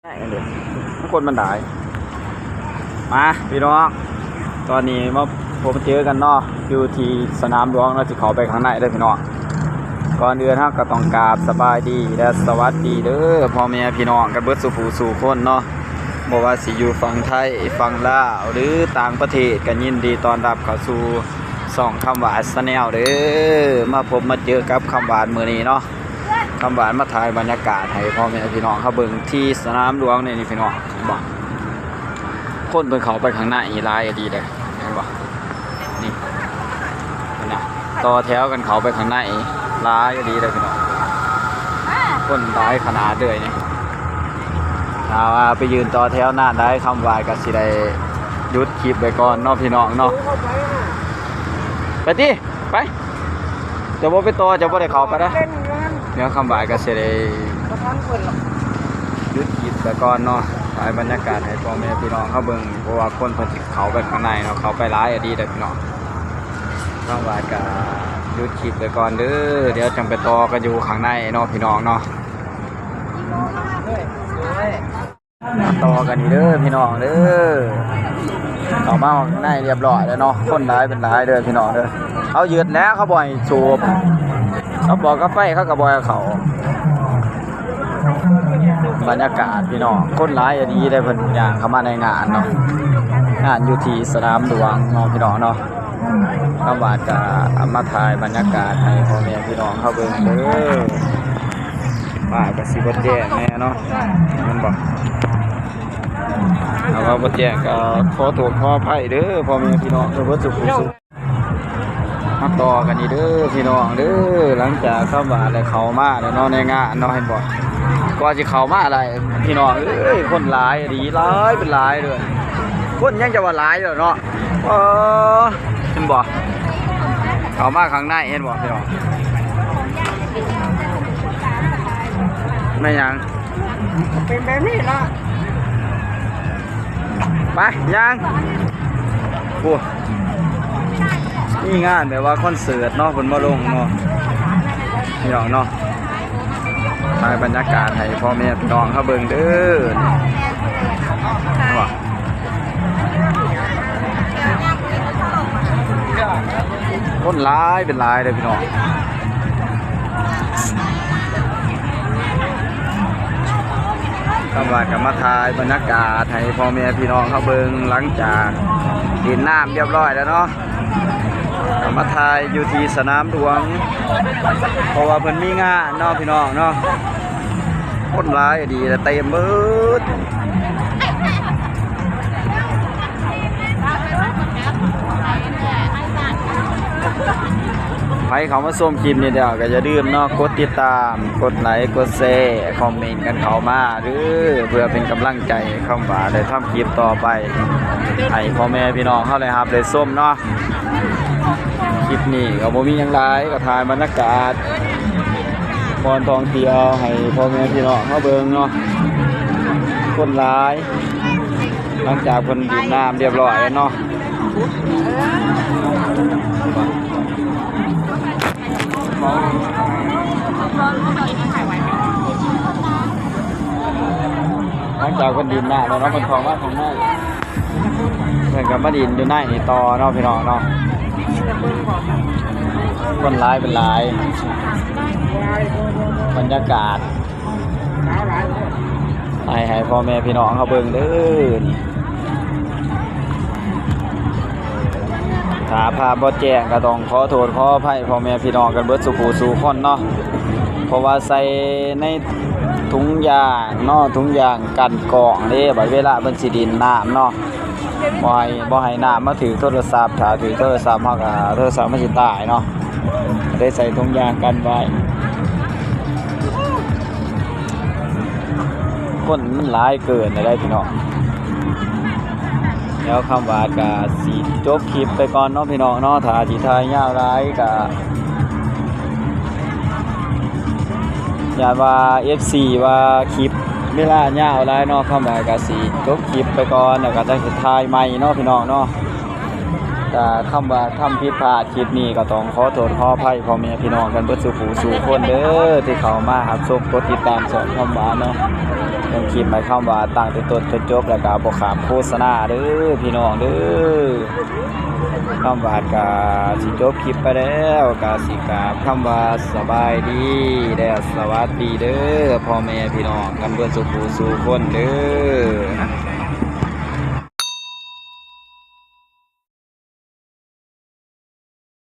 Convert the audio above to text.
ได้กันเลยทุกคนมันได้มาพี่น้องตอนนี้มาพบเจอกันเนาะอยู่ที่สนามหลวงเราจะขอไปข้างในเลยพี่น้องก่อนอื่นก็ต้องกราบสบายดีและสวัสดีเด้อพ่อแม่พี่น้องกันเบิดสู่ผู้สู่คนเนาะบอกว่าสิอยู่ฝั่งไทยฝั่งลาวหรือต่างประเทศกันยินดีต้อนรับเข้าสู่ส่องคำหวานชาแนลเด้อมาพบมาเจอกับคำหวานมื้อนี้เนาะคำหวานมาถ่ายบรรยากาศให้พ่อแม่พี่น้องเขาเบิ่งที่สนามหลวงนี่พี่น้องบอกคนเพิ่นเขาไปข้างหน้าอีหลายดีเลยเห็นบ่นี่นะต่อแถวกันเขาไปข้างหน้าอีหลายดีเลยพี่น้องคนหลายขนาดเลยนี่ถ้าว่าไปยืนต่อแถวหน้าได้คำหวานก็สิได้หยุดคลิปไปก่อนเนาะพี่น้องเนาะไปดิไปจะบ่ไปต่อจะบ่ได้เข้าไปนะเดี๋ยวคำหวานก็สิได้หยุดคลิปไปก่อนเนาะถ่ายบรรยากาศให้พ่อแม่พี่น้องเขาเบิ่งเพราะว่าคนเพิ่นสิเข้าไปข้างในเนาะเข้าไปหลายดีเด้อพี่น้องคำหวานก็หยุดคลิปไปก่อนเด้อเดี๋ยวจังไปต่อกันอยู่ข้างในเนาะพี่น้องเนาะต่อกันนี่เด้อพี่น้องเด้อเข้ามาข้างในเรียบร้อยแล้วเนาะคนหลายเป็นหลายเด้อพี่น้องเด้อเขายืดแล้วเขาบ่อยสูบเขาบอกกาแฟเขาก็บ่อยเขาบรรยากาศพี่น้องคนหลายอันนี้ได้เพิ่นย่างเข้ามาในงานเนาะงานอยู่ที่สนามหลวงเนาะพี่น้องเนาะคำว่าจะมาถ่ายบรรยากาศให้พ่อแม่พี่น้องเขาเบิ่งเด้อป้าก็สิบ่แจ้งแน่เนาะมันบอกเอาว่าบ่แจ้งก็ขอโทษขออภัยเด้อพ่อแม่พี่น้องทุกคนทุกคนมาต่อกันนี่เด้อพี่น้องเด้อหลังจากเข้ามาแล้วเข้ามาแล้วเนาะในงานเนาะเห็นบ่ก็สิเข้ามาอะไรพี่น้องเอ้ยคนหลายดีหลายเป็นหลายเลยคนยังจะว่าหลายอยู่เนาะเห็นบ่เข้ามาข้างในเห็นบ่พี่น้องไม่ยังเป็นแบบนี้ล่ะไปยังโอ้นี่งานแบบว่าคอนเสิร์ตเนาะคนมาลงเนาะพี่น้องเนาะถ่ายบรรยากาศให้พ่อแม่พี่น้องเขาเบิ่งเด้อคนหลายเป็นหลายเลยพี่น้องคำว่ากับมาถ่ายบรรยากาศให้พ่อแม่พี่น้องเขาเบิ่งหลังจากดินน้ำเรียบร้อยแล้วเนาะกับมาถ่ายอยู่ที่สนามหลวงเพราะว่าเพิ่นมีงานเนาะพี่น้องเนาะคนหลายดีแต่เต็มเบิดใครเขามาชมคลิปนี้เดี๋ยวก็อย่าลืมเนาะกดติดตามกดไลค์กดแชร์คอมเมนต์กันเข้ามาหรือเพื่อเป็นกำลังใจคำว่าได้ทำคลิปต่อไปให้พ่อแม่พี่น้องเขาเลยครับได้ชมเนาะคลิปนี้ก็บ่มีหยังหลายก็ถ่ายบรรยากาศบอนท่องเที่ยวให้พ่อแม่พี่น้องเขาเบิ่งเนาะคนหลายหลังจากเพิ่นดื่มน้ำเรียบร้อยแล้วเนาะหลังจากคนดินหน้าแล้วเนาะคนทองว่าของหน้าเหมือนกับมาดินอยู่หน้านี่ต่อเนาะพี่น้องเนาะคนร้ายเป็นร้ายบรรยากาศให้พ่อแม่พี่น้องเขาเบิ่งเด้อถ้าพาบ่แจ้งก็ต้องขอโทษขออภัยพ่อแม่พี่น้องกันเบิดสุขสู่คนเนาะเพราะว่าใส่ในถุงยางเนาะถุงยางกันกรองเด้บัดเวลาเพิ่นสิดินน้ำเนาะบ่ให้น้ำมาถือโทรศัพท์ถ้าถือโทรศัพท์เฮาก็โทรศัพท์มันสิตายเนาะได้ใส่ถุงยางกันไว้คนมันหลายเกินได้พี่น้องแล้วคำว่าก็สิจบคลิปไปก่อนเนาะพี่น้องเนาะถ้าสิถ่ายยาวหลายก็อย่าว่า FC ว่าคลิปเวลายาวหลายเนาะคำว่าก็สิจบคลิปไปก่อนแล้วก็จะถ่ายใหม่เนาะพี่น้องเนาะ แต่คำว่าทำผิดพลาดคลิปนี้ก็ต้องขอโทษขออภัยพ่อแม่พี่น้องกันเบิดสู่ผู้สู่คนเด้อที่เข้ามารับชมกดติดตามสอนคำว่าเนาะต้องคลิปหมายความว่าตั้งแต่ต้นจนจบแล้วก็บ่ขามโฆษณาเด้อพี่น้องเด้อคำว่าก็สิจบคลิปไปแล้วก็สิกราบคำว่าสบายดีแล้วสวัสดีเด้อพ่อแม่พี่น้องกันเบิดสู่ผู้สู่คนเด้อ